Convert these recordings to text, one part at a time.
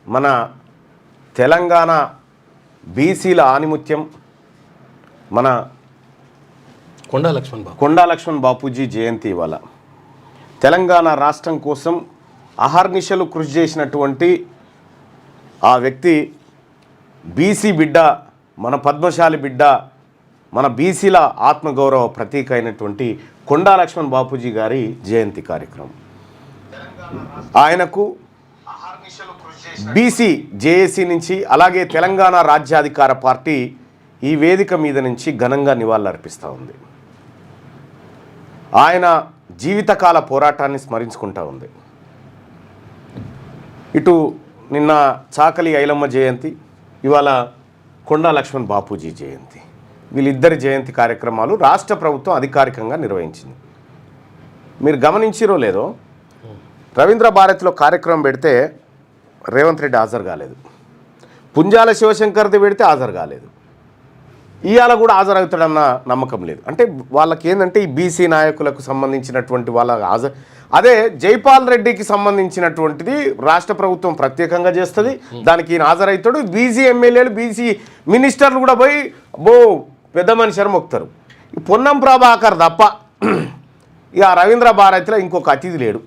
మన తెలంగాణ బీసీల ఆనిముత్యం మన కొండా లక్ష్మణ్ బాపూజీ జయంతి ఇవాళ. తెలంగాణ రాష్ట్రం కోసం అహర్నిశలు కృషి చేసినటువంటి ఆ వ్యక్తి బీసీ బిడ్డ, మన పద్మశాలి బిడ్డ, మన బీసీల ఆత్మగౌరవ ప్రతీక అయినటువంటి కొండా లక్ష్మణ్ బాపూజీ గారి జయంతి కార్యక్రమం. ఆయనకు బీసీ జేఏసీ నుంచి అలాగే తెలంగాణ రాజ్యాధికార పార్టీ ఈ వేదిక మీద నుంచి ఘనంగా నివాళులర్పిస్తూ ఉంది. ఆయన జీవితకాల పోరాటాన్ని స్మరించుకుంటూ ఉంది. ఇటు నిన్న చాకలి ఐలమ్మ జయంతి, ఇవాళ కొండా లక్ష్మణ్ బాపూజీ జయంతి. వీళ్ళిద్దరి జయంతి కార్యక్రమాలు రాష్ట్ర ప్రభుత్వం అధికారికంగా నిర్వహించింది. మీరు గమనించిరో లేదో, రవీంద్ర భారతిలో కార్యక్రమం పెడితే రేవంత్ రెడ్డి హాజరు కాలేదు, పుంజాల శివశంకర్ది పెడితే హాజరు కాలేదు, ఇవాళ కూడా హాజరవుతాడన్న నమ్మకం లేదు. అంటే వాళ్ళకి ఏంటంటే ఈ బీసీ నాయకులకు సంబంధించినటువంటి వాళ్ళ అదే జైపాల్ రెడ్డికి సంబంధించినటువంటిది రాష్ట్ర ప్రభుత్వం ప్రత్యేకంగా చేస్తుంది, దానికి ఈయన హాజరవుతాడు. బీసీ ఎమ్మెల్యేలు బీసీ మినిస్టర్లు కూడా పోయి పెద్ద మనిషి మొక్కుతారు. పొన్నం ప్రభాకర్ తప్ప ఇక రవీంద్ర భారతిలో ఇంకొక అతిథి లేడు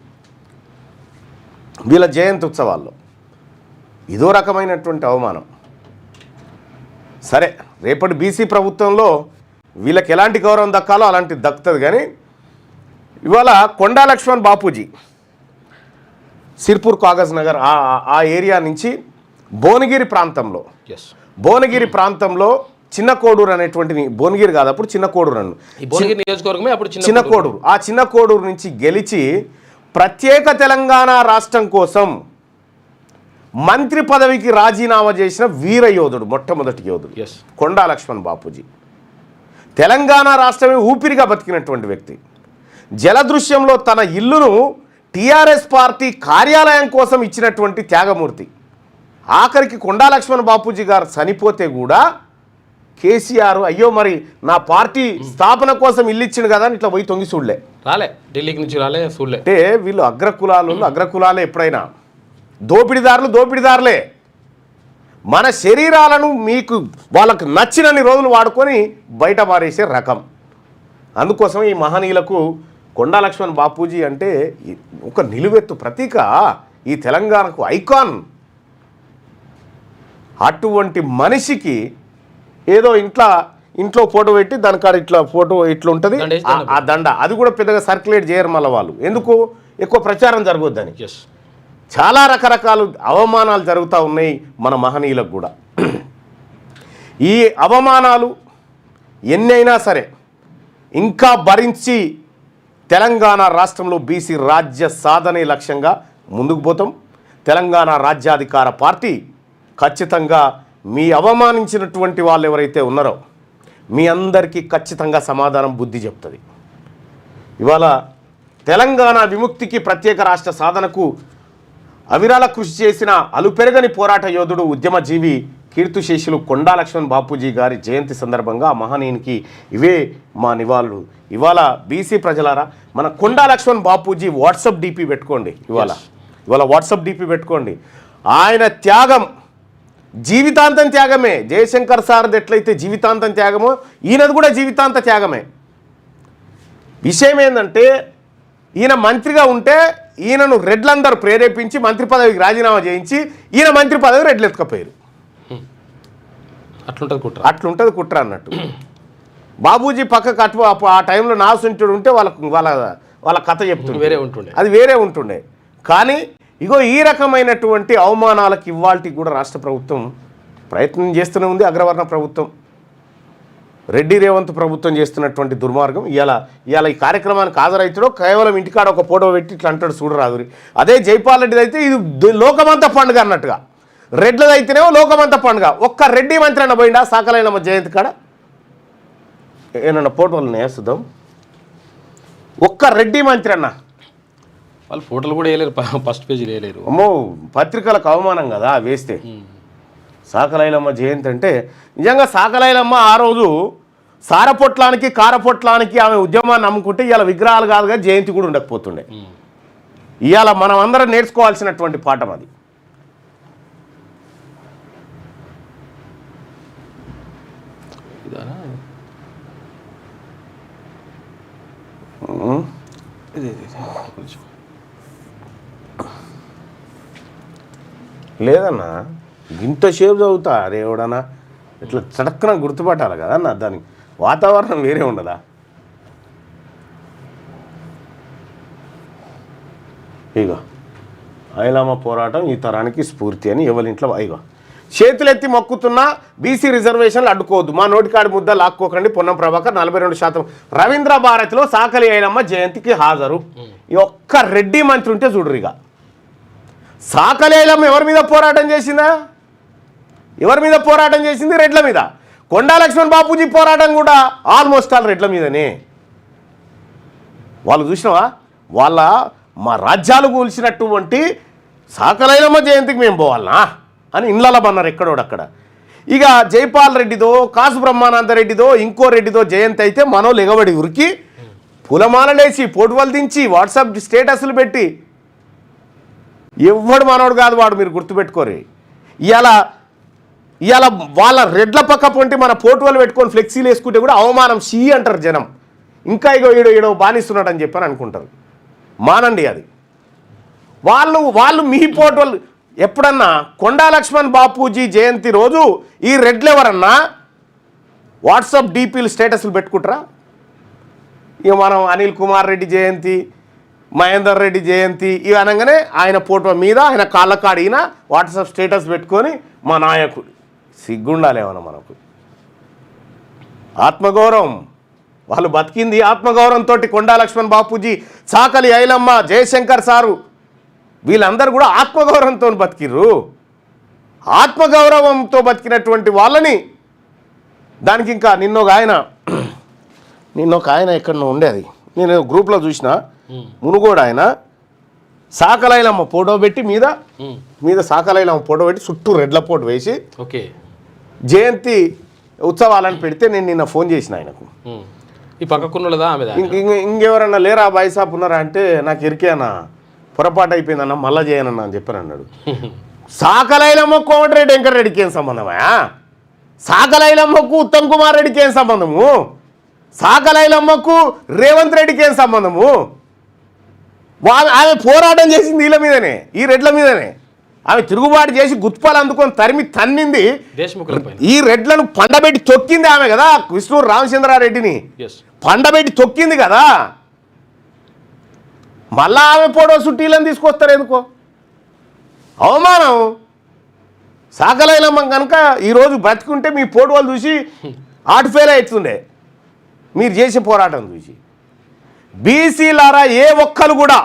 వీళ్ళ జయంతి ఉత్సవాల్లో. ఇదో రకమైనటువంటి అవమానం. సరే, రేపటి బీసీ ప్రభుత్వంలో వీళ్ళకి ఎలాంటి గౌరవం దక్కాలో అలాంటిది దక్కుతుంది. కానీ ఇవాళ కొండా లక్ష్మణ్ బాపూజీ సిర్పూర్ కాగజ్ నగర్ ఆ ఏరియా నుంచి భువనగిరి ప్రాంతంలో చిన్న కోడూరు అనేటువంటి, భువనగిరి కాదు అప్పుడు చిన్న కోడూరు చిన్న కోడూరు, ఆ చిన్న కోడూరు నుంచి గెలిచి ప్రత్యేక తెలంగాణ రాష్ట్రం కోసం మంత్రి పదవికి రాజీనామా చేసిన వీర యోధుడు, మొట్టమొదటి యోధుడు కొండా లక్ష్మణ్ బాపూజీ. తెలంగాణ రాష్ట్రమే ఊపిరిగా బతికినటువంటి వ్యక్తి. జలదృశ్యంలో తన ఇల్లును టీఆర్ఎస్ పార్టీ కార్యాలయం కోసం ఇచ్చినటువంటి త్యాగమూర్తి. ఆఖరికి కొండా లక్ష్మణ్ బాపూజీ గారు చనిపోతే కూడా కేసీఆర్ అయ్యో మరి నా పార్టీ స్థాపన కోసం ఇల్లు ఇచ్చిండు కదా అని ఇట్లా పోయి తొంగి చూడలే, ఢిల్లీకి నుంచి చూడలే. అంటే వీళ్ళు అగ్రకులాలే ఎప్పుడైనా దోపిడిదారులే. మన శరీరాలను మీకు వాళ్ళకు నచ్చినన్ని రోజులు వాడుకొని బయట పారేసే రకం. అందుకోసం ఈ మహనీయులకు కొండా లక్ష్మణ్ బాపూజీ అంటే ఒక నిలువెత్తు ప్రతీక, ఈ తెలంగాణకు ఐకాన్. అటువంటి మనిషికి ఏదో ఇంట్లో ఫోటో పెట్టి దానికాడ ఇట్లా ఫోటో ఇట్లా ఉంటుంది, ఆ దండ అది కూడా పెద్దగా సర్క్యులేట్ చేయరు మళ్ళీ వాళ్ళు, ఎందుకు ఎక్కువ ప్రచారం జరగొద్దని. చాలా రకరకాల అవమానాలు జరుగుతూ ఉన్నాయి మన మహనీయులకు కూడా. ఈ అవమానాలు ఎన్నైనా సరే ఇంకా భరించి తెలంగాణ రాష్ట్రంలో బీసీ రాజ్య సాధనే లక్ష్యంగా ముందుకు పోతాం. తెలంగాణ రాజ్యాధికార పార్టీ ఖచ్చితంగా మీ అవమానించినటువంటి వాళ్ళు ఎవరైతే ఉన్నారో మీ అందరికీ ఖచ్చితంగా సమాధానం బుద్ధి చెప్తుంది. ఇవాళ తెలంగాణ విముక్తికి ప్రత్యేక రాష్ట్ర సాధనకు అవిరళ కృషి చేసిన అలుపెరగని పోరాట యోధుడు, ఉద్యమజీవి, కీర్తిశేషులు కొండా లక్ష్మణ్ బాపూజీ గారి జయంతి సందర్భంగా మహనీయునికి ఇవే మా నివాళులు. ఇవాళ బీసీ ప్రజలారా, మన కొండా లక్ష్మణ్ బాపూజీ వాట్సాప్ డీపీ పెట్టుకోండి. ఇవాళ వాట్సాప్ డీపీ పెట్టుకోండి. ఆయన త్యాగం జీవితాంతం త్యాగమే. జయశంకర్ సార్ది ఎట్లయితే జీవితాంతం త్యాగమో ఈయనది కూడా జీవితాంత త్యాగమే. విషయం ఏంటంటే ఈయన మంత్రిగా ఉంటే ఈయనను రెడ్లందరూ ప్రేరేపించి మంత్రి పదవికి రాజీనామా చేయించి ఈయన మంత్రి పదవి రెడ్లు ఎత్తుకపోయారు. అట్లుంటుంది కుట్ర అన్నట్టు. బాబూజీ పక్కకు ఆ టైంలో నాసుంటుడు ఉంటే వాళ్ళ కథ చెప్తుండే, అది వేరే ఉంటుండే. కానీ ఇగో ఈ రకమైనటువంటి అవమానాలకు ఇవాళకి కూడా రాష్ట్ర ప్రభుత్వం ప్రయత్నం చేస్తూనే ఉంది. అగ్రవర్ణ ప్రభుత్వం, రెడ్డి రేవంత్ ప్రభుత్వం చేస్తున్నటువంటి దుర్మార్గం. ఇవాళ ఈ కార్యక్రమానికి హాజరైతాడో కేవలం ఇంటికాడ ఒక ఫోటో పెట్టి ఇట్లా అంటాడు చూడరాదురి. అదే జైపాల్ రెడ్డిది అయితే ఇది లోకమంతా పండుగ అన్నట్టుగా, రెడ్లది అయితేనేమో లోకమంతా పండుగ. ఒక్క రెడ్డి మంత్రి అన్న పోయిందా సాకలైన జయంతి కాడ? ఏమన్నా ఫోటోలు వేస్తుందాం. ఒక్క రెడ్డి మంత్రి అన్న వాళ్ళు ఫోటోలు కూడా వేయలేరు, ఫస్ట్ పేజీ వేయలేరు. అమ్మో, పత్రికలకు అవమానం కదా వేస్తే. సాకలైలమ్మ జయంతి అంటే నిజంగా సాకలైలమ్మ ఆ రోజు సారపొట్లానికి కారపొట్లానికి ఆమె ఉద్యమాన్ని నమ్ముకుంటే ఇవాళ విగ్రహాలు కాదుగా జయంతి కూడా ఉండకపోతుండే. ఇవాళ మనం అందరం నేర్చుకోవాల్సినటువంటి పాఠం అది. ఇదానా కొంచెం లేదన్నా ఇంతసేపు చదువుతా అరే ఎవడన్నా ఇట్లా చటక్కున గుర్తుపట్టాలి కదా అన్న దానికి వాతావరణం వేరే ఉండదా ఇగో ఐలమ్మ పోరాటం ఈ తరానికి స్ఫూర్తి అని ఎవరింట్లో ఇగో చేతులెత్తి మొక్కుతున్నా బీసీ రిజర్వేషన్లు అడ్డుకోవద్దు మా నోటికాడి ముద్ద లాక్కోకండి పొన్నం ప్రభాకర్ 42% రవీంద్ర భారతిలో సాకలి ఐలమ్మ జయంతికి హాజరు ఈ ఒక్క రెడ్డి మంత్రి ఉంటే చూడరు ఇక సాకలి ఐలమ్మ ఎవరి మీద పోరాటం చేసిందా ఎవరి మీద పోరాటం చేసింది రెడ్ల మీద కొండా లక్ష్మణ్ బాపూజీ పోరాటం కూడా ఆల్మోస్ట్ ఆల్ రెడ్ల మీదనే వాళ్ళు చూసినావా వాళ్ళ మా రాజ్యాలు కూల్చినటువంటి సాకలైలమ్మ జయంతికి మేము పోవాలనా అని ఇండ్లలో బన్నారు ఎక్కడోడక్కడ ఇక జైపాల్ రెడ్డిదో కాసు బ్రహ్మానందరెడ్డిదో ఇంకో రెడ్డిదో జయంతి అయితే మనోళ్ళు ఎగబడి ఉరికి పులమాలలేసి పోటువలు దించి వాట్సాప్ స్టేటస్లు పెట్టి ఎవ్వడు మనోడు కాదు వాడు మీరు గుర్తుపెట్టుకోరు ఇవాళ వాళ్ళ రెడ్ల పక్క పొంటి మన పోటువలు పెట్టుకొని ఫ్లెక్సీలు వేసుకుంటే కూడా అవమానం షీ అంటారు జనం ఇంకా ఇగో ఈడో బానిస్తున్నాడు అని చెప్పని అనుకుంటారు మానండి అది వాళ్ళు మీ పోటువలు ఎప్పుడన్నా కొండా లక్ష్మణ్ బాపూజీ జయంతి రోజు ఈ రెడ్లు ఎవరన్నా వాట్సాప్ డీపీలు స్టేటస్లు పెట్టుకుంటారా ఇక మనం అనిల్ కుమార్ రెడ్డి జయంతి మహేందర్ రెడ్డి జయంతి ఇవి అనగానే ఆయన ఫోటో మీద ఆయన కాళ్ళ కాడిన వాట్సాప్ స్టేటస్ పెట్టుకొని మా నాయకుడు సిగ్గుండాలేమన్నా మనకు ఆత్మగౌరవం వాళ్ళు బతికింది ఆత్మగౌరవంతో కొండా లక్ష్మణ్ బాపూజీ సాకలి ఐలమ్మ జయశంకర్ సారు వీళ్ళందరూ కూడా ఆత్మగౌరవంతో బతికిర్రు ఆత్మగౌరవంతో బతికినటువంటి వాళ్ళని దానికి ఇంకా నిన్నొక ఆయన ఎక్కడో ఉండేది నేను గ్రూప్లో చూసిన మునుగోడు ఆయన సాకలైలమ్మ ఫోటో పెట్టి మీద సాకలైలమ్మ ఫోటో పెట్టి చుట్టూ రెడ్ల పోటు వేసి ఓకే జయంతి ఉత్సవాలను పెడితే నేను నిన్న ఫోన్ చేసిన ఆయనకు ఈ పక్కకున్నదా ఇంకెవరన్నా లేరా బాయిసాప్ ఉన్నారా అంటే నాకు ఇరికేనా పొరపాటు అయిపోయిందన్న మళ్ళా చేయనన్నా అని చెప్పని అన్నాడు సాకలైలమ్మకు కోమటిరెడ్డి వెంకటరెడ్డికి ఏం సంబంధమా సాకలైలమ్మకు ఉత్తమ్ కుమార్ రెడ్డికి ఏం సంబంధము సాకలైలమ్మకు రేవంత్ రెడ్డికి ఏం సంబంధము ఆమె పోరాటం చేసింది వీళ్ళ మీదనే ఈ రెడ్ల మీదనే ఆమె తిరుగుబాటు చేసి గుత్పాలు అందుకొని తరిమి తన్నింది ఈ రెడ్లను పండబెట్టి తొక్కింది ఆమె కదా విష్ణు రామచంద్రారెడ్డిని పండబెట్టి తొక్కింది కదా మళ్ళా ఆమె ఫోటో సుట్టీలను తీసుకొస్తారు ఎందుకో అవమానం సాకలైలమ్మ కనుక ఈరోజు బ్రతికుంటే మీ ఫోటోలు చూసి ఆర్టిఫైల్ అవుతుండే మీరు చేసే పోరాటం చూసి బీసీలారా ఏ ఒక్కరు కూడా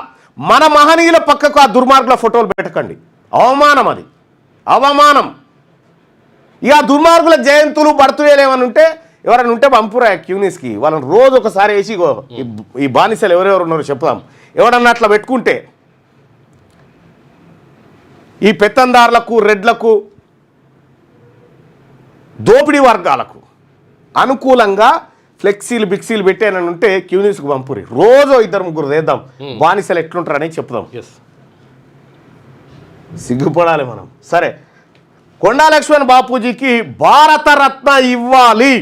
మన మహనీయుల పక్కకు ఆ దుర్మార్గుల ఫోటోలు పెట్టకండి అవమానం అది అవమానం ఇక దుర్మార్గుల జయంతులు బర్త్డేలు ఏమైనా ఉంటే ఎవరైనా ఉంటే పంపురా క్యూనిస్కి వాళ్ళని రోజు ఒకసారి వేసి ఈ బానిసలు ఎవరెవరు ఉన్నారో చెప్తాం ఎవడన్నా అట్లా పెట్టుకుంటే ఈ పెత్తందారులకు రెడ్లకు దోపిడీ వర్గాలకు అనుకూలంగా ఫ్లెక్సీలు బిక్సీలు పెట్టానని ఉంటే క్యూనిస్కి పంపురి రోజు 2-3 వేద్దాం బానిసలు ఎట్లుంటారని చెప్దాం సిగ్గుపడాలి మనం సరే కొండా లక్ష్మణ్ బాపూజీకి భారతరత్న ఇవ్వాలి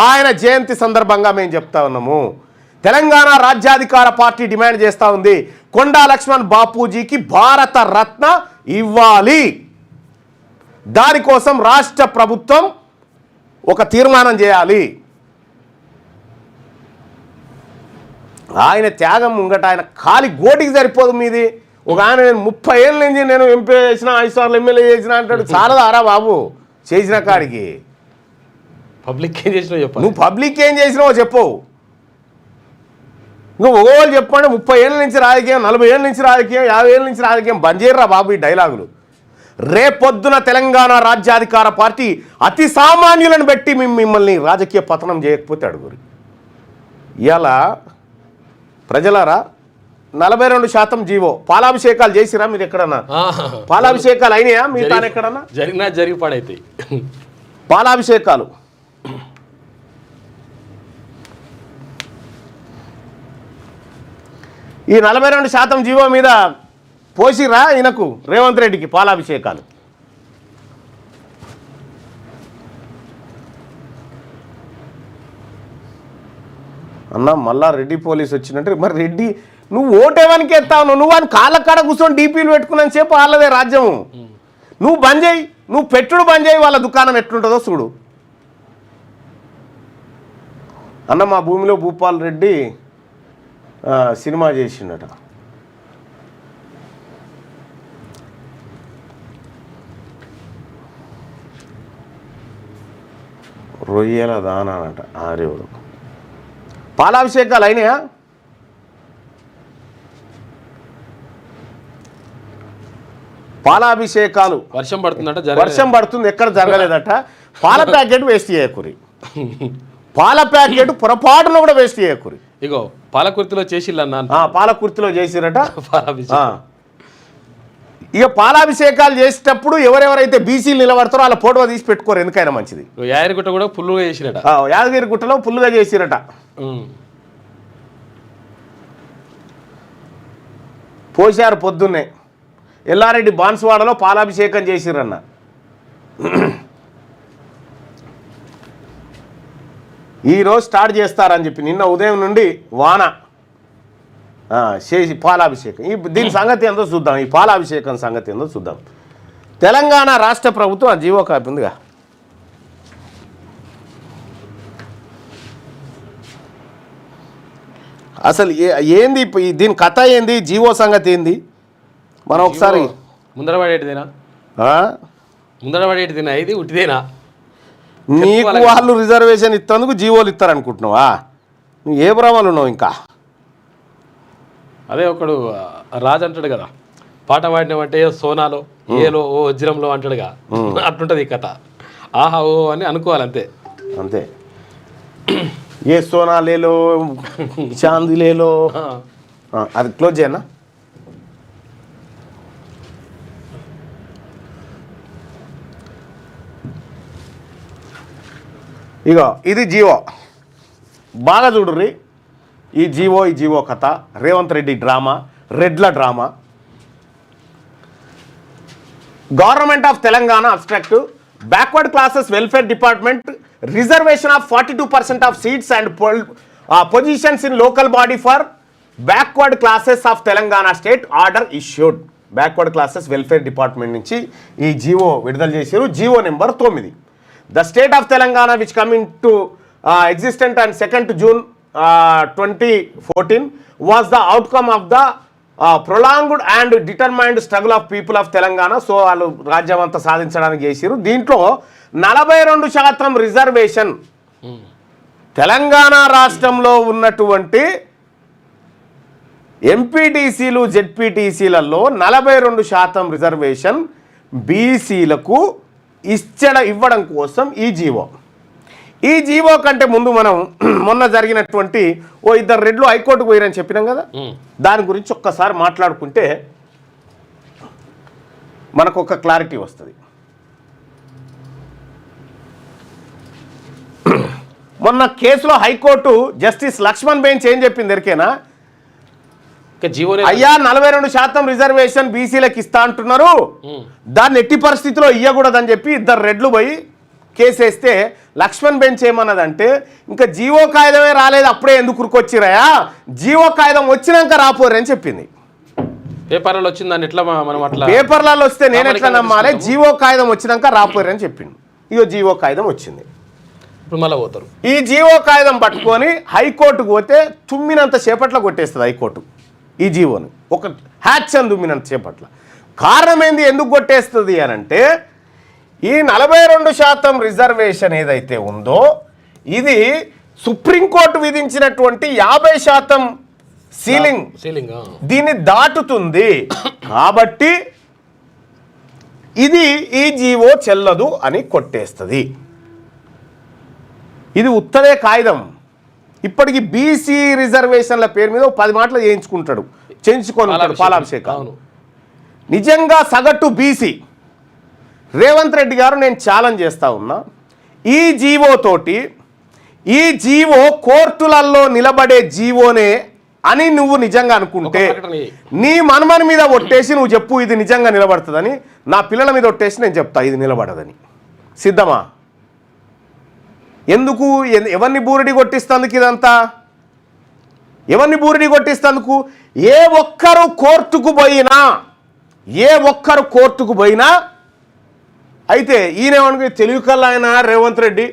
ఆయన జయంతి సందర్భంగా మేము చెప్తా ఉన్నాము తెలంగాణ రాజ్యాధికార పార్టీ డిమాండ్ చేస్తూ ఉంది కొండా లక్ష్మణ్ బాపూజీకి భారత రత్న ఇవ్వాలి దానికోసం రాష్ట్ర ప్రభుత్వం ఒక తీర్మానం చేయాలి ఆయన త్యాగం ముంగట ఆయన ఖాళీ గోటికి సరిపోదు మీది ఒక ఆయన నేను 30 ఏళ్ళ నుంచి నేను ఎంపీ చేసిన 5 సార్లు ఎమ్మెల్యే చేసిన అంటాడు చాలా ఆరా బాబు చేసిన కాడికి పబ్లిక్ ఏం చేసినావు చెప్పు నువ్వు పబ్లిక్ ఏం చేసినావో చెప్పవు నువ్వు ఒకవేళ చెప్పండి 30 ఏళ్ళ నుంచి రాజకీయం 40 ఏళ్ళ నుంచి రాజకీయం 50 ఏళ్ళ నుంచి రాజకీయం బంద్ చేయరా బాబు ఈ డైలాగులు రేపొద్దున తెలంగాణ రాజ్యాధికార పార్టీ అతి సామాన్యులను పెట్టి మిమ్మల్ని రాజకీయ పతనం చేయకపోతే అడుగురి ఇలా ప్రజలారా 42% జీవో పాలాభిషేకాలు చేసిరా మీరు ఎక్కడన్నా పాలాభిషేకాలు అయినాయా మీరు తాను ఎక్కడన్నా జరిగి పడైతాయి పాలాభిషేకాలు ఈ 42% జీవో మీద పోసిరా ఈయనకు రేవంత్ రెడ్డికి పాలాభిషేకాలు అన్న మళ్ళా రెడ్డి పోలీస్ వచ్చినట్టు మరి రెడ్డి నువ్వు ఓటేవానికి ఎత్తావు నువ్వు అని కాళ్ళ కాడ కూర్చొని డీపీలు పెట్టుకున్నాను సేపు వాళ్ళదే రాజ్యము. నువ్వు బంద్ చేయి, నువ్వు పెట్టుడు బంద్ చేయి, వాళ్ళ దుకాణం ఎట్లుంటుందో చూడు. అన్న మా భూమిలో భూపాల్ రెడ్డి సినిమా చేసిండట. రొయ్యల దానట ఆరేవుడు. పాలాభిషేకాలు అయినాయా? పాలాభిషేకాలు వర్షం పడుతుందట, వర్షం పడుతుంది, ఎక్కడ జరగలేదట. పాల ప్యాకెట్ వేస్ట్ చేయకురి, పాల ప్యాకెట్ పొరపాటున కూడా వేస్ట్ చేయకురి. ఇగో పాలకుర్తిలో చేసిల్లన్నా, పాలకుర్తిలో చేసిరట. ఇక పాలాభిషేకాలు చేసేటప్పుడు ఎవరెవరైతే బీసీలు నిలబడతారో వాళ్ళ ఫోటో తీసి పెట్టుకోరు, ఎందుకైనా మంచిది. యాదగిరిగుట్ట కూడా ఫుల్గా చేసిరట, యాదగిరిగుట్టలో ఫుల్గా చేసిరట. పోసారు పొద్దున్నే ఎల్లారెడ్డి బాన్స్వాడలో పాలాభిషేకం చేసిరన్న. ఈరోజు స్టార్ట్ చేస్తారని చెప్పి నిన్న ఉదయం నుండి వాన చేసి పాలాభిషేకం. దీని సంగతి ఏందో చూద్దాం, ఈ పాలాభిషేకం సంగతి ఏందో చూద్దాం. తెలంగాణ రాష్ట్ర ప్రభుత్వం ఆ జీవో కాపీ ఉందిగా, అసలు ఏంది దీని కథ ఏంది, జీవో సంగతి ఏంది మనం ఒకసారి ముందర పడేటిదేనా, ముందర పడేటిదేనా, ఇది ఉట్టిదేనా? నీకు వాళ్ళు రిజర్వేషన్ ఇస్తేందుకు జీవోలు ఇస్తారనుకుంటున్నావా? నువ్వు ఏ భ్రమలు ఉన్నావు ఇంకా? అదే ఒకడు రాజు అంటాడు కదా, పాట పాడినామంటే సోనాలో ఏలో ఓ వజ్రంలో అంటాడుగా, అట్లుంటుంది ఈ కథ. ఆహా ఓ అని అనుకోవాలి అంతే. అంతే, ఏ సోనా లేలో చాంది లేలో. అది క్లోజ్ చేయనా? ఇగో ఇది జీవో, బాగా చూడుర్రి. ఈ జీవో కథ రేవంత్ రెడ్డి డ్రామా, రెడ్ల drama. Government of Telangana abstract backward classes welfare department reservation of 42% of seats and positions in local body for backward classes of Telangana state order issued. Backward classes welfare department నుంచి ఈ GO విడుదల చేశారు. GO number 9. The state of Telangana, which come into existence on 2nd June 2014, was the outcome of the prolonged and determined struggle of people of Telangana. So, వాళ్ళు రాజ్యం అంతా సాధించడానికి చేశారు. దీంట్లో 42% రిజర్వేషన్ తెలంగాణ రాష్ట్రంలో ఉన్నటువంటి ఎంపీటీసీలు జెడ్పీటీసీలలో 42% రిజర్వేషన్ బీసీలకు ఇవ్వడం కోసం ఈ జీవో కంటే ముందు మనం మొన్న జరిగినటువంటి ఇద్దరు రెడ్లు హైకోర్టుకు పోయారని చెప్పినాం కదా, దాని గురించి ఒక్కసారి మాట్లాడుకుంటే మనకు ఒక క్లారిటీ వస్తుంది. మొన్న కేసులో హైకోర్టు జస్టిస్ లక్ష్మణ్ బెంచ్ ఏం చెప్పింది ఎరికేనా? అయ్యా 42% రిజర్వేషన్ బీసీలకు ఇస్తా అంటున్నారు, దాన్ని ఎట్టి పరిస్థితిలో ఇయ్యకూడదని చెప్పి ఇద్దరు రెడ్లు పోయి కేసేస్తే లక్ష్మణ్ బెంచ్ ఏమన్నదంటే, ఇంకా జీవో కాగితమే రాలేదు అప్పుడే ఎందుకు ఉరుకొచ్చిరాయా, జీవో కాగితం వచ్చినాక రాపోరు అని చెప్పింది. పేపర్లలో వచ్చిందని ఎట్లా మనం అట్లా పేపర్లలో వస్తే నేను ఎట్లా నమ్మాలి? జీవో కాగితం వచ్చినాక రాపోరు అని చెప్పింది. ఇగో జీవో కాగితం వచ్చింది, ఇప్పుడు మళ్ళీ పోతారు. ఈ జీవో కాగితం పట్టుకొని హైకోర్టుకు పోతే తుమ్మినంత సేపట్లో కొట్టేస్తుంది హైకోర్టు ఈ జీవోని, ఒక హ్యాచ్ అని తుమ్మినంత సేపట్ల. కారణం ఏంది, ఎందుకు కొట్టేస్తుంది అని అంటే, ఈ 42% రిజర్వేషన్ ఏదైతే ఉందో ఇది సుప్రీంకోర్టు విధించినటువంటి 50% సీలింగ్ దీన్ని దాటుతుంది. కాబట్టి ఇది ఈ జీవో చెల్లదు అని కొట్టేస్తుంది. ఇది ఉత్తరే కాగితం. ఇప్పటికి బీసీ రిజర్వేషన్ల పేరు మీద 10 మాటలు చేయించుకొని పాలాభిషేకం. నిజంగా సగటు బీసీ రేవంత్ రెడ్డి గారు నేను ఛాలెంజ్ చేస్తా ఉన్నా, ఈ జీవో తోటి, ఈ జీవో కోర్టులలో నిలబడే జీవోనే అని నువ్వు నిజంగా అనుకుంటే నీ మనమని మీద ఒట్టేసి నువ్వు చెప్పు ఇది నిజంగా నిలబడుతుందని, నా పిల్లల మీద ఒట్టేసి నేను చెప్తా ఇది నిలబడదని. సిద్ధమా? ఎందుకు ఎవరిని బూరిడి కొట్టిస్తందుకు ఇదంతా? ఎవరిని బూరిని కొట్టిస్తందుకు? ఏ ఒక్కరు కోర్టుకు పోయినా అయితే ఈయనేమనుకు తెలివి కల్లా ఆయన రేవంత్ రెడ్డి,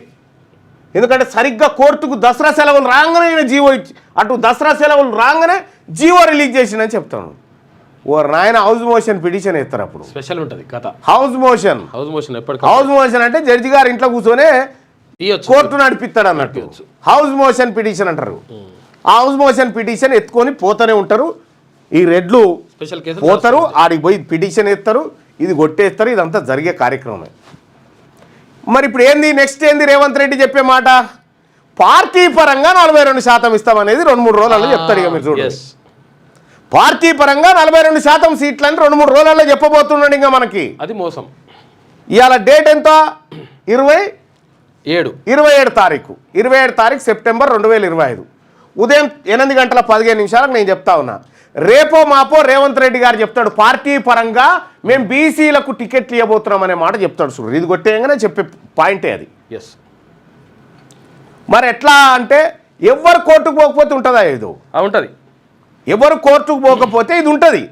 ఎందుకంటే సరిగ్గా కోర్టుకు దసరా సెలవులు రాగానే ఆయన జీవో ఇచ్చి అటు దసరా సెలవులు రాగానే జీవో రిలీజ్ చేసిందని చెప్తాను. ఓ నాయన హౌస్ మోషన్ పిటిషన్ ఎత్తారు. అప్పుడు స్పెషల్ ఉంటుంది కథ. హౌస్ మోషన్ అంటే జడ్జి గారు ఇంట్లో కూర్చొనే కోర్టు నడిపిస్తాడు అన్నట్టు హౌస్ మోషన్ పిటిషన్ అంటారు. ఆ హౌస్ మోషన్ పిటిషన్ ఎత్తుకొని పోతూనే ఉంటారు. ఈ రెడ్లు స్పెషల్ కేసు పోతారు, ఆడికి పోయి పిటిషన్ ఎత్తారు, ఇది కొట్టేస్తారు. ఇదంతా జరిగే కార్యక్రమమే. మరి ఇప్పుడు ఏంది నెక్స్ట్ ఏంది రేవంత్ రెడ్డి చెప్పే మాట? పార్టీ పరంగా 42% ఇస్తామనేది 2-3 రోజులలో చెప్తాడు. ఇక మీరు చూడండి, పార్టీ పరంగా 42% సీట్లని 2-3 రోజులలో చెప్పబోతున్నాడు. ఇంకా మనకి అది మోసం. ఇవాళ డేట్ ఎంత? 27 తారీఖు సెప్టెంబర్ 2025 ఉదయం 8:15 నేను చెప్తా ఉన్నా. రేపో మాపో రేవంత్ రెడ్డి గారు చెప్తాడు పార్టీ పరంగా మేము బీసీలకు టికెట్లు ఇవ్వబోతున్నాం అనే మాట చెప్తాడు. చూడు, ఇది కొట్టేయంగానే చెప్పే పాయింటే అది. మరి ఎట్లా అంటే ఎవరు కోర్టుకు పోకపోతే ఉంటుందా? ఏదో ఉంటుంది. ఎవరు కోర్టుకు పోకపోతే ఇది ఉంటుంది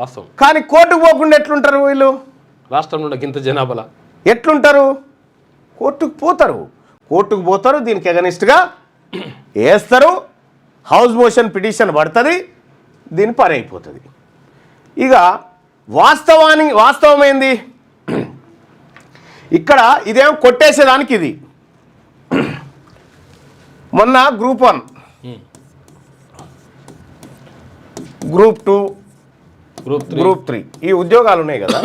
వాస్తవం. కానీ కోర్టుకు పోకుండా ఎట్లుంటారు వీళ్ళు? రాష్ట్రంలో ఇంత జనాభాలో ఎట్లుంటారు? కోర్టుకు పోతారు, దీనికి ఎగనిస్ట్గా వేస్తారు, హౌస్ మోషన్ పిటిషన్ పడుతుంది, దీని పని అయిపోతుంది. ఇక వాస్తవం ఏంది? ఇక్కడ ఇదేమో కొట్టేసేదానికి ఇది. మొన్న గ్రూప్ 1, గ్రూప్ 2, గ్రూప్ 3 ఈ ఉద్యోగాలు ఉన్నాయి కదా.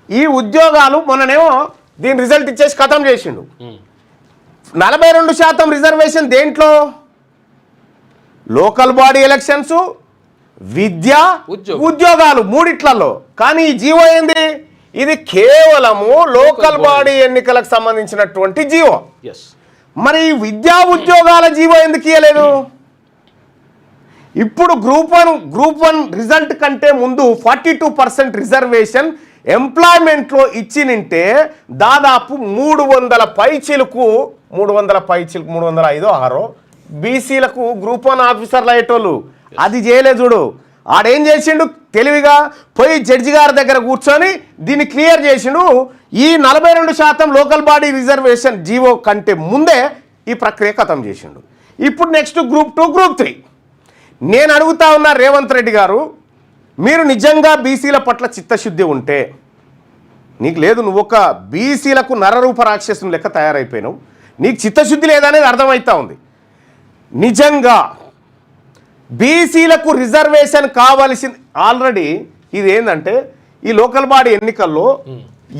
ఈ ఉద్యోగాలు మొన్ననేమో దీని రిజల్ట్ ఇచ్చేసి ఖతం చేసిండు. 42% రిజర్వేషన్ దేంట్లో? లోకల్ బాడీ ఎలక్షన్స్, విద్య, ఉద్యోగాలు మూడిట్లలో. కానీ ఈ జీవో ఏంది? ఇది కేవలము లోకల్ బాడీ ఎన్నికలకు సంబంధించినటువంటి జీవో. మరి విద్యా ఉద్యోగాల జీవో ఎందుకు ఇవ్వలేదు? ఇప్పుడు గ్రూప్ 1 రిజల్ట్ కంటే ముందు 42% రిజర్వేషన్ ఎంప్లాయ్మెంట్లో ఇచ్చినింటే దాదాపు 300 పైచిలకు 305 బీసీలకు గ్రూప్ 1 ఆఫీసర్లు అయ్యేటోళ్ళు. అది చేయలేదు. చూడు, ఆడేం చేసిండు? తెలివిగా పోయి జడ్జి గారి దగ్గర కూర్చొని దీన్ని క్లియర్ చేసిండు. ఈ 42% లోకల్ బాడీ రిజర్వేషన్ జీవో కంటే ముందే ఈ ప్రక్రియ ఖతం చేసిండు. ఇప్పుడు నెక్స్ట్ గ్రూప్ 2, గ్రూప్ 3. నేను అడుగుతా ఉన్నా రేవంత్ రెడ్డి గారు, మీరు నిజంగా బీసీల పట్ల చిత్తశుద్ధి ఉంటే, నీకు లేదు, నువ్వు ఒక బీసీలకు నరరూప రాక్షసుని లెక్క తయారైపోయినావు, నీకు చిత్తశుద్ధి లేదనేది అర్థమవుతా ఉంది. నిజంగా బీసీలకు రిజర్వేషన్ కావాల్సింది ఆల్రెడీ ఇది ఏంటంటే ఈ లోకల్ బాడీ ఎన్నికల్లో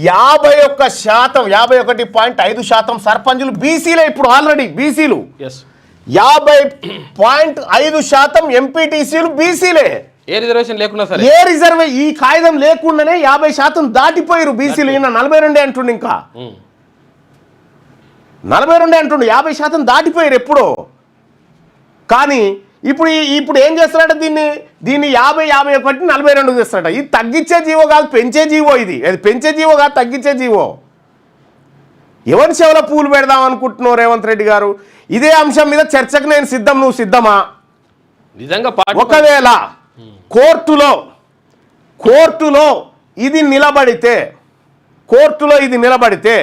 51.5% సర్పంచులు బీసీలే. ఇప్పుడు ఆల్రెడీ బీసీలు 50.5% ఎంపీటీసీలు బీసీలే. ఏ రిజర్వేషన్ లేకున్నా సరే, ఈ కాగితం లేకుండానే 50% దాటిపోయారు బీసీలు. ఈయన 42 అంటుండు, ఇంకా 42 అంటుండు, 50% దాటిపోయారు ఎప్పుడో. కానీ ఇప్పుడు ఏం చేస్తారట? దీన్ని 50-51 42 చేస్తారట. ఇది తగ్గించే జీవో కాదు, పెంచే జీవో. ఇది పెంచే జీవో కాదు, తగ్గించే జీవో. ఎవరి చెవుల పూలు పెడదాం అనుకుంటున్నావు రేవంత్ రెడ్డి గారు? ఇదే అంశం మీద చర్చకు నేను సిద్ధం, నువ్వు సిద్ధమా? నిజంగా ఒకవేళ కోర్టులో ఇది నిలబడితే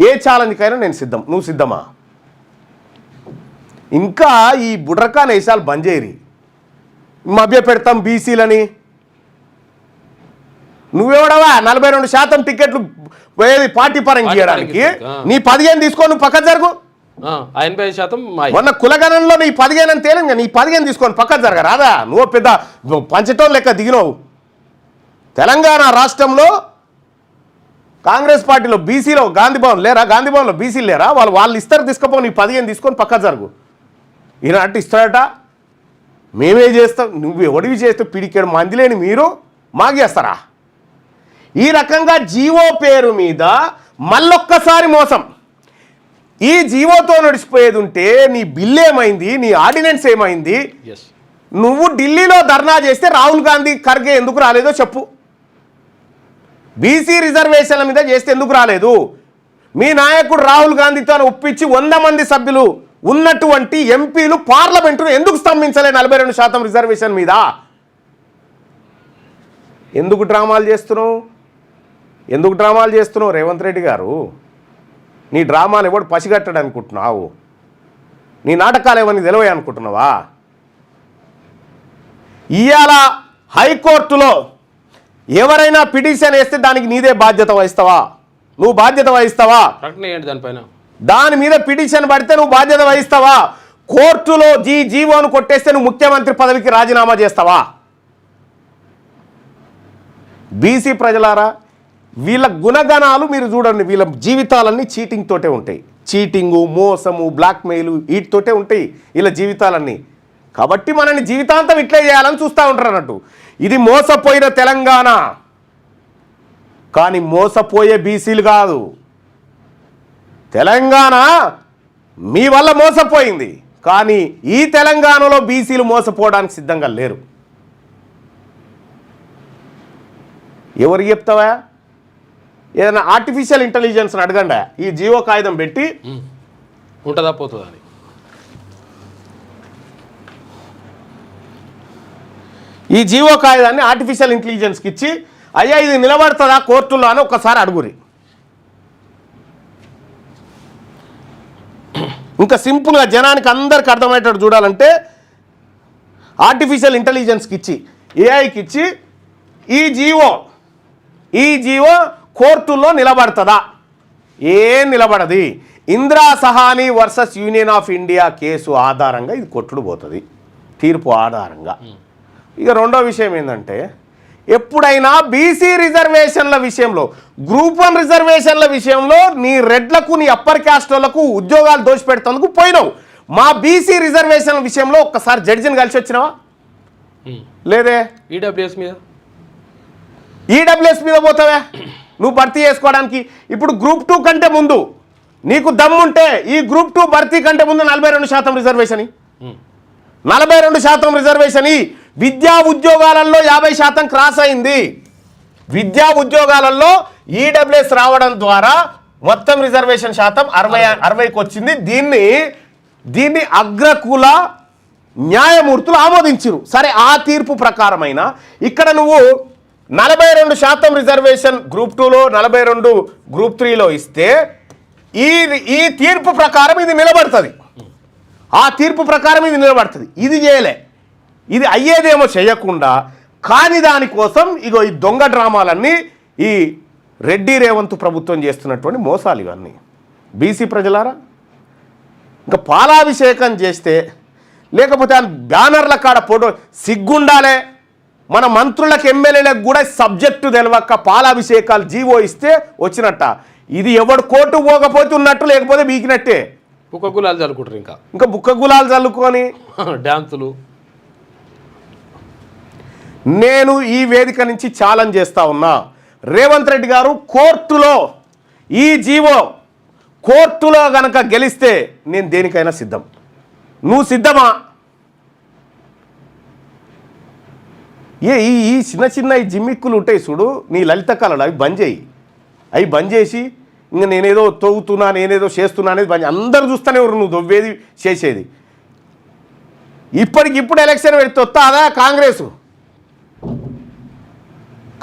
ఏ ఛాలెంజ్కైనా నేను సిద్ధం, నువ్వు సిద్ధమా? ఇంకా ఈ బుడ్రకా నేసాలు బంద్ చేయరి. మభ్య పెడతాం బీసీలని. నువ్వెవడవా 42% టికెట్లు పార్టీ పరంగా చేయడానికి? నీ 15 తీసుకో, నువ్వు పక్క జరుగు. 80% మొన్న కులగణంలో నీ 15 అని తేలింది. నీ 15 తీసుకొని పక్క జరగ రాదా? నువ్వు పెద్ద పంచటోన్ లెక్క దిగినవు. తెలంగాణ రాష్ట్రంలో కాంగ్రెస్ పార్టీలో బీసీలో గాంధీభవన్ లేరా? గాంధీభవన్లో బీసీలు లేరా? వాళ్ళు ఇస్తారు, తీసుకపో. నీ 15 తీసుకొని పక్క జరుగు. ఈయన ఇస్తాడట, మేమే చేస్తాం. నువ్వు ఎవడివి చేస్తే పిడికేడు మంది లేని మీరు మాకు చేస్తారా? ఈ రకంగా జీవో పేరు మీద మళ్ళొక్కసారి మోసం. ఈ జీవోతో నడిచిపోయేది ఉంటే నీ బిల్ ఏమైంది? నీ ఆర్డినెన్స్ ఏమైంది? నువ్వు ఢిల్లీలో ధర్నా చేస్తే రాహుల్ గాంధీ ఖర్గే ఎందుకు రాలేదో చెప్పు. బీసీ రిజర్వేషన్ల మీద చేస్తే ఎందుకు రాలేదు? మీ నాయకుడు రాహుల్ గాంధీతో ఒప్పించి 100 మంది సభ్యులు ఉన్నటువంటి ఎంపీలు పార్లమెంటును ఎందుకు స్తంభించలే 42% రిజర్వేషన్ మీద? ఎందుకు డ్రామాలు చేస్తున్నావు రేవంత్ రెడ్డి గారు? నీ డ్రామాలు ఎవడు పసిగట్టడు అనుకుంటున్నావు? నీ నాటకాలు ఏమని తెలివే అనుకుంటున్నావా? ఇవాళ హైకోర్టులో ఎవరైనా పిటిషన్ వేస్తే దానికి నీదే బాధ్యత వహిస్తావా? నువ్వు బాధ్యత వహిస్తావా? దానిపైన దాని మీద పిటిషన్ పడితే నువ్వు బాధ్యత వహిస్తావా? కోర్టులో జీవోను కొట్టేస్తే నువ్వు ముఖ్యమంత్రి పదవికి రాజీనామా చేస్తావా? బీసీ ప్రజలారా, వీళ్ళ గుణగణాలు మీరు చూడండి. వీళ్ళ జీవితాలన్నీ చీటింగ్ తోటే ఉంటాయి. చీటింగు, మోసము, బ్లాక్మెయిల్ వీటితోటే ఉంటాయి వీళ్ళ జీవితాలన్నీ. కాబట్టి మనని జీవితాంతం ఇట్లే చేయాలని చూస్తూ ఉంటారు అన్నట్టు. ఇది మోసపోయిన తెలంగాణ, కానీ మోసపోయే బీసీలు కాదు. తెలంగాణ మీ వల్ల మోసపోయింది, కానీ ఈ తెలంగాణలో బీసీలు మోసపోవడానికి సిద్ధంగా లేరు. ఎవరు చెప్తావా? ఏదైనా ఆర్టిఫిషియల్ ఇంటెలిజెన్స్ని అడగండి, ఈ జీవో కాగితం పెట్టి ఉంటుందా పోతుందా అని. ఈ జీవో కాగితాన్ని ఆర్టిఫిషియల్ ఇంటెలిజెన్స్కి ఇచ్చి, అయ్యా ఇది నిలబడుతుందా కోర్టులో అని ఒక్కసారి అడుగురి. ఇంకా సింపుల్గా జనానికి అందరికి అర్థమయ్యేటట్టు చూడాలంటే ఆర్టిఫిషియల్ ఇంటెలిజెన్స్కి ఇచ్చి, ఏఐకి ఇచ్చి, ఈ జీవో కోర్టుల్లో నిలబడుతుందా? ఏం నిలబడది. Indira Sawhney versus union of India case ఆధారంగా ఇది కొట్టుడు పోతుంది, తీర్పు ఆధారంగా. ఇక రెండో విషయం ఏంటంటే, ఎప్పుడైనా బీసీ రిజర్వేషన్ల విషయంలో, గ్రూప్ 1 రిజర్వేషన్ల విషయంలో నీ రెడ్లకు, నీ అప్పర్ క్యాస్ట్ వాళ్ళకు ఉద్యోగాలు దోషపెడుతందుకు పోయినావు. మా బీసీ రిజర్వేషన్ల విషయంలో ఒక్కసారి జడ్జిని కలిసి వచ్చినావా? లేదే. ఈడబ్ల్యూఎస్ మీద పోతావే నువ్వు భర్తీ చేసుకోవడానికి. ఇప్పుడు గ్రూప్ 2 కంటే ముందు నీకు దమ్ముంటే ఈ గ్రూప్ 2 భర్తీ కంటే ముందు 42% రిజర్వేషన్, 42% రిజర్వేషన్. విద్యా ఉద్యోగాలలో 50% క్రాస్ అయింది. విద్యా ఉద్యోగాలలో ఈడబ్ల్యూఎస్ రావడం ద్వారా మొత్తం రిజర్వేషన్ శాతం 60కి వచ్చింది. దీన్ని అగ్రకుల న్యాయమూర్తులు ఆమోదించారు. సరే, ఆ తీర్పు ప్రకారమైన ఇక్కడ నువ్వు 42% రిజర్వేషన్ గ్రూప్ 2లో, 42 గ్రూప్ 3లో ఇస్తే ఈ తీర్పు ప్రకారం ఇది నిలబడుతుంది. ఆ తీర్పు ప్రకారం ఇది నిలబడుతుంది. ఇది చేయలే. ఇది అయ్యేదేమో చేయకుండా కాని దానికోసం ఇగో ఈ దొంగ డ్రామాలన్నీ ఈ రెడ్డి రేవంత్ ప్రభుత్వం చేస్తున్నటువంటి మోసాలు ఇవన్నీ. బీసీ ప్రజలారా, ఇంకా పాలాభిషేకం చేస్తే, లేకపోతే బ్యానర్ల కాడ ఫోటో సిగ్గుండాలే. మన మంత్రులకు, ఎమ్మెల్యేలకు కూడా సబ్జెక్టు తెలవక పాలాభిషేకాలు జీవో ఇస్తే వచ్చినట్ట. ఇది ఎవడు కోర్టు పోకపోతే ఉన్నట్టు, లేకపోతే బీకినట్టే. బుక్క గులాలు చల్లుకుంటారు. ఇంకా బుక్క గులాలు చల్లుకొని డ్యాన్సులు. నేను ఈ వేదిక నుంచి ఛాలెంజ్ చేస్తా ఉన్నా, రేవంత్ రెడ్డి గారు కోర్టులో ఈ జీవో కోర్టులో గనక గెలిస్తే నేను దేనికైనా సిద్ధం. నువ్వు సిద్ధమా? ఈ చిన్న ఈ జిమ్మిక్కులు ఉంటాయి చూడు, నీ లలిత కళలు అవి బంద్ చేసి ఇంకా నేనేదో తవ్వుతున్నా, నేనేదో చేస్తున్నా అనేది బంద్. అందరూ చూస్తూనే ఎవరు నువ్వు దొవ్వేది చేసేది. ఇప్పటికిప్పుడు ఎలక్షన్ పెడితే వస్తుందా కాంగ్రెస్?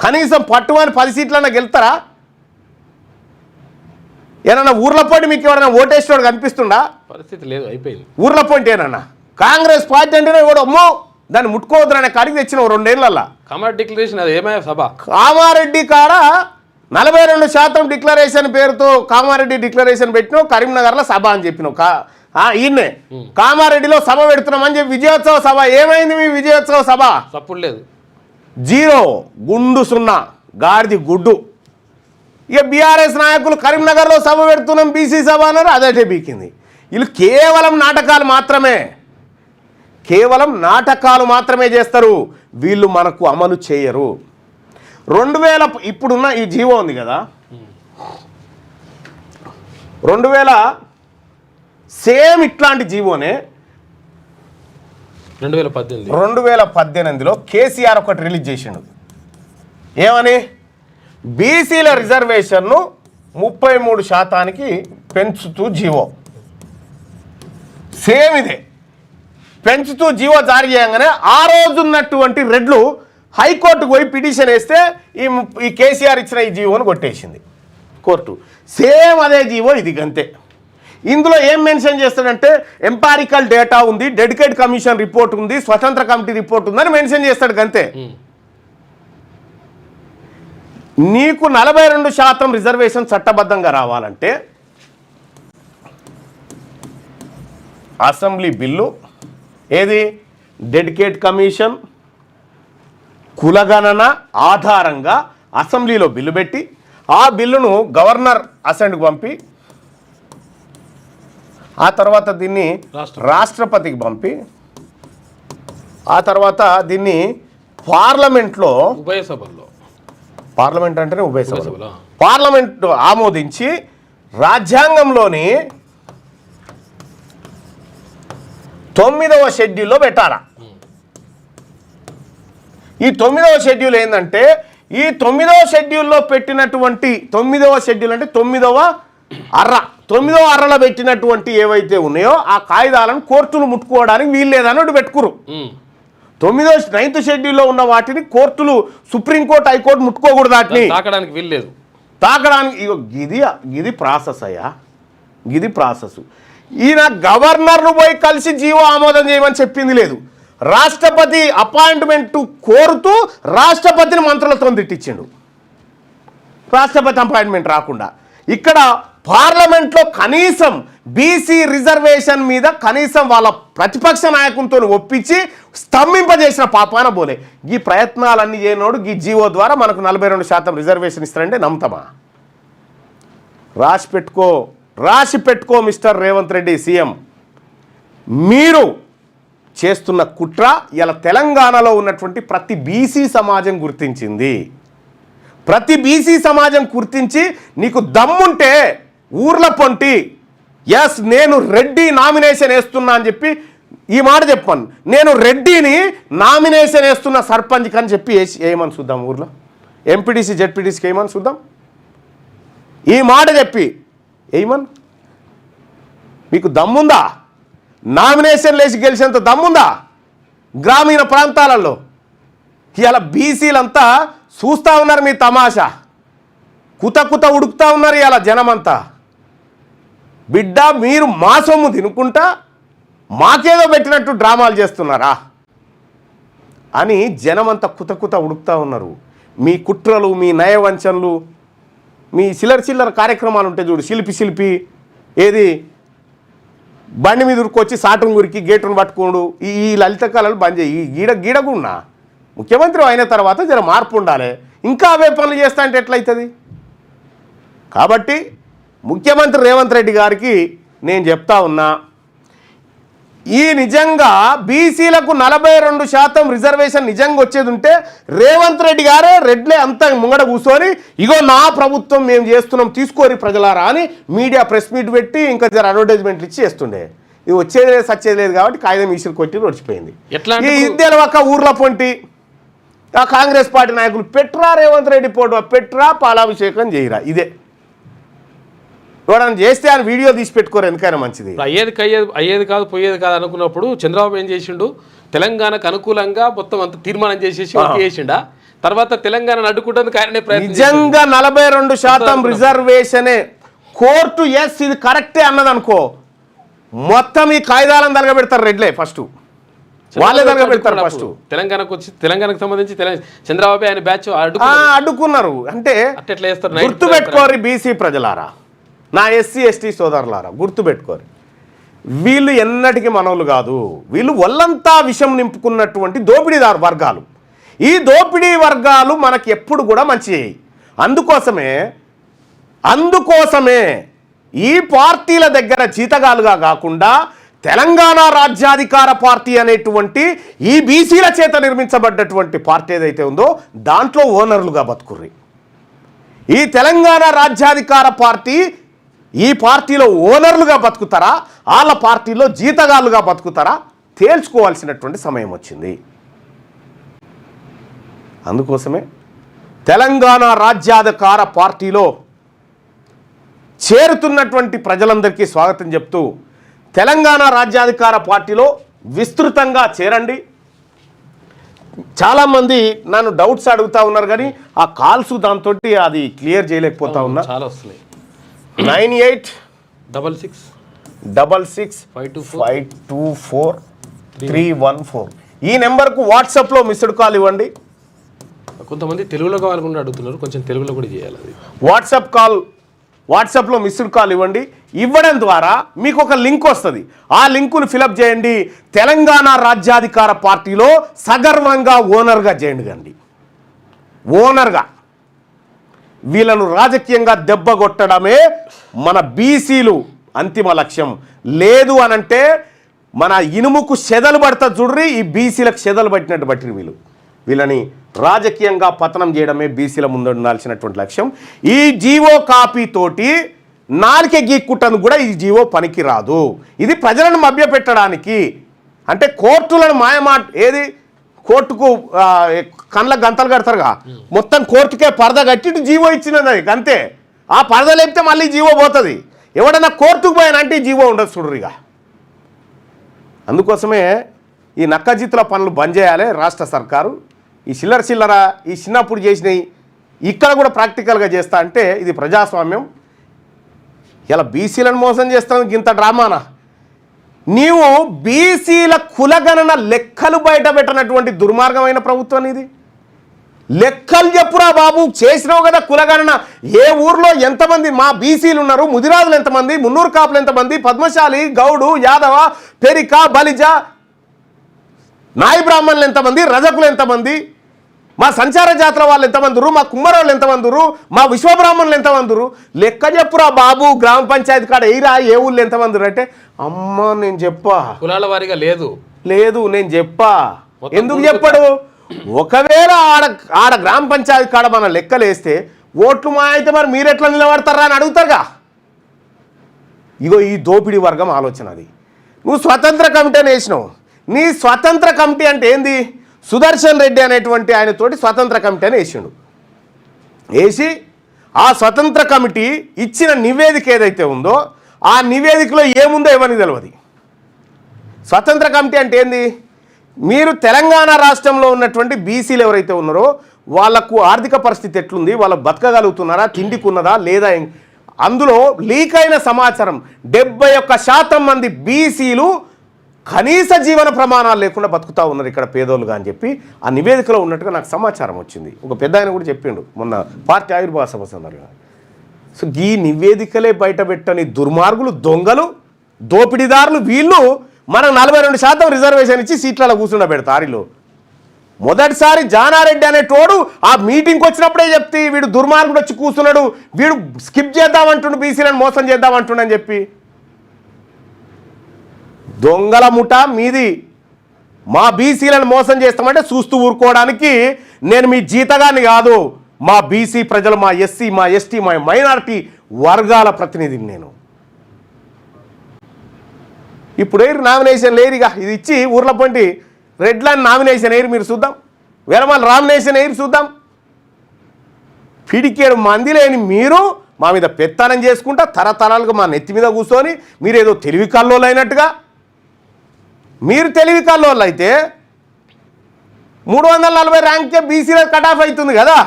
కనీసం పట్టుమని 10 సీట్లన్నా గెలుతారా? ఏమన్నా ఊర్ల పోటీ మీకు ఎవరైనా ఓటేసేవాడు కనిపిస్తుండా? పరిస్థితి లేదు, అయిపోయింది. ఊర్ల పోటీ ఏనన్నా కాంగ్రెస్ పార్టీ అంటేనే కూడా అమ్మో దాన్ని ముట్టుకోవద్దురనే కాడికి తెచ్చిన 2 ఏళ్ళల్లా. కామారెడ్డి డిక్లరేషన్ అది ఏమయ్యా సభ? కామారెడ్డి కాడ 42% డిక్లరేషన్ పేరుతో కామారెడ్డి డిక్లరేషన్ పెట్టినావు, కరీంనగర్లో సభ అని చెప్పినావు. ఈయన్నే కామారెడ్డిలో సభ పెడుతున్నామని చెప్పి విజయోత్సవ సభ. ఏమైంది మీ విజయోత్సవ సభ? తప్పుడు లేదు, 0, గుండు 0, గాడిది గుడ్డు. ఇక బీఆర్ఎస్ నాయకులు కరీంనగర్లో సభ పెడుతున్నాం, బీసీ సభ అన్నారు, అదే బీకింది. వీళ్ళు కేవలం నాటకాలు మాత్రమే చేస్తారు. వీళ్ళు మనకు అమలు చేయరు. 2000 ఇప్పుడున్న ఈ జీవో ఉంది కదా, 2000 సేమ్ ఇట్లాంటి జీవోనే 2018లో కేసీఆర్ ఒకటి రిలీజ్ చేసిండు. ఏమని? బీసీల రిజర్వేషన్ను 33% పెంచుతూ జీవో. సేమ్ ఇదే పెంచుతూ జీవో జారీ చేయగానే ఆ రోజు ఉన్నటువంటి రెడ్లు హైకోర్టుకు పోయి పిటిషన్ వేస్తే ఈ కేసీఆర్ ఇచ్చిన ఈ జీవోను కొట్టేసింది కోర్టు. సేమ్ అదే జీవో ఇది గంతే. ఇందులో ఏం మెన్షన్ చేస్తాడంటే ఎంపారికల్ డేటా ఉంది, డెడికేట్ కమిషన్ రిపోర్ట్ ఉంది, స్వతంత్ర కమిటీ రిపోర్ట్ ఉందని మెన్షన్ చేస్తాడు గంతే. నీకు 42% రిజర్వేషన్ చట్టబద్ధంగా రావాలంటే అసెంబ్లీ బిల్లు ఏది డెడికేట్ కమిషన్ కులగణన ఆధారంగా అసెంబ్లీలో బిల్లు పెట్టి ఆ బిల్లును గవర్నర్ అసెంబ్లీకి పంపి ఆ తర్వాత దీన్ని రాష్ట్రపతికి పంపి ఆ తర్వాత దీన్ని పార్లమెంట్లో ఉభయ సభల్లో పార్లమెంట్ అంటేనే ఉభయ సభలో పార్లమెంట్ ఆమోదించి రాజ్యాంగంలోని 9వ షెడ్యూల్లో పెట్టాలా. ఈ 9వ షెడ్యూల్ ఏంటంటే ఈ 9వ షెడ్యూల్లో పెట్టినటువంటి 9వ షెడ్యూల్ అంటే 9వ అర్రలో పెట్టినటువంటి ఏవైతే ఉన్నాయో ఆ కాయిదాలను కోర్టులు ముట్టుకోవడానికి వీలు లేదని పెట్టుకురు. 9th షెడ్యూల్లో ఉన్న వాటిని కోర్టులు సుప్రీంకోర్టు హైకోర్టు ముట్టుకోకూడదు. వాటిని తాకడానికి వీలు లేదు. తాకడానికి ఇది ప్రాసెస్ అయ్యా, ఇది ప్రాసెస్. ఈయన గవర్నర్ను పోయి కలిసి జీవో ఆమోదం చేయమని చెప్పింది లేదు. రాష్ట్రపతి అపాయింట్మెంట్ కోరుతూ రాష్ట్రపతిని మంత్రులతో తిట్టించిండు. రాష్ట్రపతి అపాయింట్మెంట్ రాకుండా ఇక్కడ పార్లమెంట్లో కనీసం బీసీ రిజర్వేషన్ మీద కనీసం వాళ్ళ ప్రతిపక్ష నాయకులతో ఒప్పించి స్తంభింపజేసిన పాపాన పోలే. ఈ ప్రయత్నాలన్నీ చేయనోడు ఈ జీవో ద్వారా మనకు 42% రిజర్వేషన్ ఇస్తారంటే నమ్ముతామా? రాసి పెట్టుకో మిస్టర్ రేవంత్ రెడ్డి సీఎం. మీరు చేస్తున్న కుట్ర ఇలా తెలంగాణలో ఉన్నటువంటి ప్రతి బీసీ సమాజం గుర్తించింది. ప్రతి బీసీ సమాజం గుర్తించి నీకు దమ్ముంటే ఊర్ల పొంటి ఎస్ నేను రెడ్డి నామినేషన్ వేస్తున్నా అని చెప్పి ఈ మాట చెప్పాను. నేను రెడ్డిని నామినేషన్ వేస్తున్న సర్పంచ్కి అని చెప్పి వేయమని చూద్దాం. ఊర్లో ఎంపీటీసీ జెడ్పీటీసీకి వేయమని చూద్దాం. ఈ మాట చెప్పి వేయమని మీకు దమ్ముందా? నామినేషన్ లేచి గెలిచేంత దమ్ముందా? గ్రామీణ ప్రాంతాలలో ఇలా బీసీలంతా చూస్తూ ఉన్నారు మీ తమాషా. కుత ఉడుకుతా ఉన్నారు ఇలా జనమంతా. బిడ్డ మీరు మా సొమ్ము తినుకుంటా మాకేదో పెట్టినట్టు డ్రామాలు చేస్తున్నారా అని జనమంతా కుత ఉడుకుతా ఉన్నారు. మీ కుట్రలు, మీ నయవంచనలు, మీ చిల్లర కార్యక్రమాలు ఉంటాయి చూడు. శిల్పి ఏది బండి మీద ఉరుకొచ్చి సాటును గురికి గేటును పట్టుకోడు. ఈ లలిత కళలు బంద్ చేయి. గీడగున్నా ముఖ్యమంత్రి అయిన తర్వాత జర మార్పు ఉండాలి. ఇంకా అవే పనులు చేస్తా అంటే ఎట్లయితుంది? కాబట్టి ముఖ్యమంత్రి రేవంత్ రెడ్డి గారికి నేను చెప్తా ఉన్నా, ఈ నిజంగా బీసీలకు 42% రిజర్వేషన్ నిజంగా వచ్చేది ఉంటే రేవంత్ రెడ్డి గారే రెడ్లే అంతా ముంగడ కూర్చొని ఇగో నా ప్రభుత్వం మేము చేస్తున్నాం తీసుకోరి ప్రజలారా అని మీడియా ప్రెస్ మీట్ పెట్టి ఇంకా జర అడ్వర్టైజ్మెంట్లు ఇచ్చి చేస్తుండే. ఇది వచ్చేది లేదు సచ్చేది లేదు కాబట్టి కాగితం ఈసులు కొట్టి నడిచిపోయింది. ఈ ఇద్దరు ఒక ఊర్ల పొంటి ఆ కాంగ్రెస్ పార్టీ నాయకులు పెట్రా రేవంత్ రెడ్డి పోటు పెట్రా పాలాభిషేకం చేయరా. ఇదే ఎవడన్నా చేస్తే ఆయన వీడియో తీసి పెట్టుకోరు, ఎందుకైనా మంచిది. అయ్యేది కాదు పోయేది కాదు అనుకున్నప్పుడు చంద్రబాబు ఏం చేసిండు? తెలంగాణకు అనుకూలంగా మొత్తం అంత తీర్మానం చేసేసి చేసిండా? తర్వాత తెలంగాణ అడ్డుకుంటుంది ఆయనే ప్రయత్నం. నిజంగా 42% రిజర్వేషనే కోర్టు ఎస్ ఇది కరెక్టే అన్నదనుకో మొత్తం ఈ కాయిదాలను తరగబెడతారు రెడ్లే. ఫస్ట్ వాళ్ళే తరగబెడతారు. ఫస్ట్ తెలంగాణకు సంబంధించి చంద్రబాబు ఆయన బ్యాచ్ అడ్డుకున్నారు అంటే గుర్తుపెట్టుకోరు బీసీ ప్రజలారా, నా ఎస్సీ ఎస్టీ సోదరులారా గుర్తుపెట్టుకోరు. వీళ్ళు ఎన్నటికీ మనవులు కాదు. వీళ్ళు ఒళ్ళంతా విషం నింపుకున్నటువంటి దోపిడీదారు వర్గాలు. ఈ దోపిడీ వర్గాలు మనకి ఎప్పుడు కూడా మంచి. అందుకోసమే ఈ పార్టీల దగ్గర జీతగాలుగా కాకుండా తెలంగాణ రాజ్యాధికార పార్టీ అనేటువంటి ఈ బీసీల చేత నిర్మించబడ్డటువంటి పార్టీ ఏదైతే ఉందో దాంట్లో ఓనర్లుగా బతుకుర్రి. ఈ తెలంగాణ రాజ్యాధికార పార్టీ ఈ పార్టీలో ఓనర్లుగా బతుకుతారా, వాళ్ళ పార్టీలో జీతగాళ్ళుగా బతుకుతారా తేల్చుకోవాల్సినటువంటి సమయం వచ్చింది. అందుకోసమే తెలంగాణ రాజ్యాధికార పార్టీలో చేరుతున్నటువంటి ప్రజలందరికీ స్వాగతం చెప్తూ తెలంగాణ రాజ్యాధికార పార్టీలో విస్తృతంగా చేరండి. చాలామంది నన్ను డౌట్స్ అడుగుతా ఉన్నారు కానీ ఆ కాల్స్ దాంతో అది క్లియర్ చేయలేకపోతా ఉన్నా. చాలా వస్తున్నాయి. 9866524314 ఈ నెంబర్కు వాట్సాప్లో మిస్డ్ కాల్ ఇవ్వండి. కొంతమంది తెలుగులో కావాలనుకుంటే అడుగుతున్నారు, కొంచెం తెలుగులో కూడా చేయాలి. అది వాట్సాప్లో మిస్డ్ కాల్ ఇవ్వండి. ఇవ్వడం ద్వారా మీకు ఒక లింక్ వస్తుంది. ఆ లింకును ఫిలప్ చేయండి. తెలంగాణ రాజ్యాధికార పార్టీలో సగర్వంగా ఓనర్గా చేయండి కండి. ఓనర్గా వీళ్ళను రాజకీయంగా దెబ్బ కొట్టడమే మన బీసీలు అంతిమ లక్ష్యం. లేదు అనంటే మన ఇనుముకు చెదలు పడతా చూడ్రి, ఈ బీసీలకు చెదలు పట్టినట్టు పట్టిన వీళ్ళని రాజకీయంగా పతనం చేయడమే బీసీల ముందు ఉండాల్సినటువంటి లక్ష్యం. ఈ జీవో కాపీ తోటి నాలిక గీక్కుట్టను కూడా ఈ జీవో పనికి రాదు. ఇది ప్రజలను మభ్యపెట్టడానికి, అంటే కోర్టులను ఏది కోర్టుకు కళ్ళ గంతలు కడతారుగా, మొత్తం కోర్టుకే పరద కట్టి జీవో ఇచ్చినది అంతే. ఆ పరద లేపితే మళ్ళీ జీవో పోతుంది. ఎవడన్నా కోర్టుకు పోయానంటే ఈ జీవో ఉండదు చూడరుగా. అందుకోసమే ఈ నక్కజిత్తుల పనులు బంద్ చేయాలి రాష్ట్ర సర్కారు. ఈ చిల్లర ఈ చిన్నప్పుడు చేసినవి ఇక్కడ కూడా ప్రాక్టికల్గా చేస్తా అంటే ఇది ప్రజాస్వామ్యం. ఇలా బీసీలను మోసం చేస్తాను ఇంత డ్రామానా? నీవు బీసీల కులగణన లెక్కలు బయట పెట్టినటువంటి దుర్మార్గమైన ప్రభుత్వం ఇది. లెక్కలు చెప్పురా బాబు, చేసినావు కదా కులగణన. ఏ ఊర్లో ఎంతమంది మా బీసీలు ఉన్నారు, ముదిరాజులు ఎంతమంది, మున్నూరు కాపులు ఎంతమంది, పద్మశాలి, గౌడు, యాదవ, పెరిక, బలిజ, నాయి బ్రాహ్మణులు ఎంతమంది, రజకులు ఎంతమంది, మా సంచార జాతర వాళ్ళు ఎంతమందిరు, మా కుమ్మరోళ్ళు ఎంతమందిరు, మా విశ్వబ్రాహ్మణులు ఎంతమందిరు, లెక్క చెప్పురా బాబు. గ్రామ పంచాయతీ కాడ ఎయిరా ఏ ఊళ్ళు ఎంతమందిరు అంటే అమ్మ నేను చెప్పా కులాల వారిగా లేదు నేను చెప్పా. ఎందుకు చెప్పడు? ఒకవేళ ఆడ గ్రామ పంచాయతీ కాడ మన లెక్కలు వేస్తే ఓట్లు మా అయితే మరి మీరు ఎట్లా నిలబడతారా అని అడుగుతారుగా. ఇగో ఈ దోపిడీ వర్గం ఆలోచన అది. నువ్వు స్వతంత్ర కమిటీని వేసినావు. నీ స్వతంత్ర కమిటీ అంటే ఏంది? సుదర్శన్ రెడ్డి అనేటువంటి ఆయనతోటి స్వతంత్ర కమిటీ అని వేసి ఆ స్వతంత్ర కమిటీ ఇచ్చిన నివేదిక ఏదైతే ఉందో ఆ నివేదికలో ఏముందో ఎవరికి తెలియదు. స్వతంత్ర కమిటీ అంటే ఏంది? మీరు తెలంగాణ రాష్ట్రంలో ఉన్నటువంటి బీసీలు ఎవరైతే ఉన్నారో వాళ్లకు ఆర్థిక పరిస్థితి ఎట్లుంది, వాళ్ళు బతకగలుగుతున్నారా, తిండికున్నదా లేదా, అందులో లీక్ అయిన సమాచారం 71% మంది బీసీలు కనీస జీవన ప్రమాణాలు లేకుండా బతుకుతూ ఉన్నారు ఇక్కడ పేదోళ్ళుగా అని చెప్పి ఆ నివేదికలో ఉన్నట్టుగా నాకు సమాచారం వచ్చింది. ఒక పెద్ద ఆయన కూడా చెప్పిండు మొన్న పార్టీ ఆవిర్భావ సభ సందర్భంగా. సో ఈ నివేదికలే బయటపెట్టని దుర్మార్గులు, దొంగలు, దోపిడీదారులు వీళ్ళు మనం 42% రిజర్వేషన్ ఇచ్చి సీట్లలో కూర్చుండబెడతారు. మొదటిసారి జానారెడ్డి అనేటోడు ఆ మీటింగ్కి వచ్చినప్పుడే చెప్తే వీడు దుర్మార్గుడు వచ్చి కూర్చున్నాడు, వీడు స్కిప్ చేద్దామంటుండు, బీసీలను మోసం చేద్దామంటుండు అని చెప్పి. దొంగల ముఠ మీది. మా బీసీలను మోసం చేస్తామంటే చూస్తూ ఊరుకోవడానికి నేను మీ జీతగాన్ని కాదు. మా బీసీ ప్రజలు, మా ఎస్సీ, మా ఎస్టీ, మా మైనారిటీ వర్గాల ప్రతినిధిని నేను. ఇప్పుడు ఎయిర్ నామినేషన్ లేరుగా, ఇది ఇచ్చి ఊర్ల పొంటి రెడ్ లైన్ నామినేషన్ ఎయిర్ మీరు చూద్దాం, వెలమల నామినేషన్ ఎయిర్ చూద్దాం. పిడికేడు మంది లేని మీరు మా మీద పెత్తనం చేసుకుంటా తరతరాలుగా మా నెత్తి మీద కూర్చొని మీరేదో తెలివి కల్లోళ్ళు అయినట్టుగా. మీరు తెలివి కల్లోళ్ళు అయితే 340 ర్యాంకే బీసీలో కట్ ఆఫ్ అవుతుంది కదా.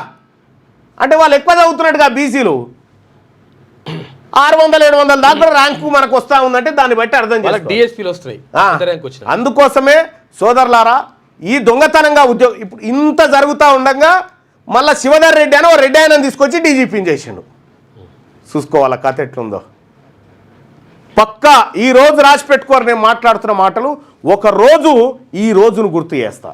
అంటే వాళ్ళు ఎక్కువ చదువుతున్నట్టుగా బీసీలు 600-700 దాకా ర్యాంకు మనకు వస్తూ ఉందంటే దాన్ని బట్టి అర్థం చేసుకోవాలి. అందుకోసమే సోదరులారా ఈ దొంగతనంగా ఇప్పుడు ఇంత జరుగుతూ ఉండగా మళ్ళీ శివధర్ రెడ్డి అని ఓ రెడ్డి ఆయన తీసుకొచ్చి డీజీపీని చేసిండు. చూసుకోవాల కథ ఎట్లుందో. పక్కా ఈ రోజు రాసి పెట్టుకోరు నేను మాట్లాడుతున్న మాటలు. ఒక రోజు ఈ రోజును గుర్తు చేస్తా.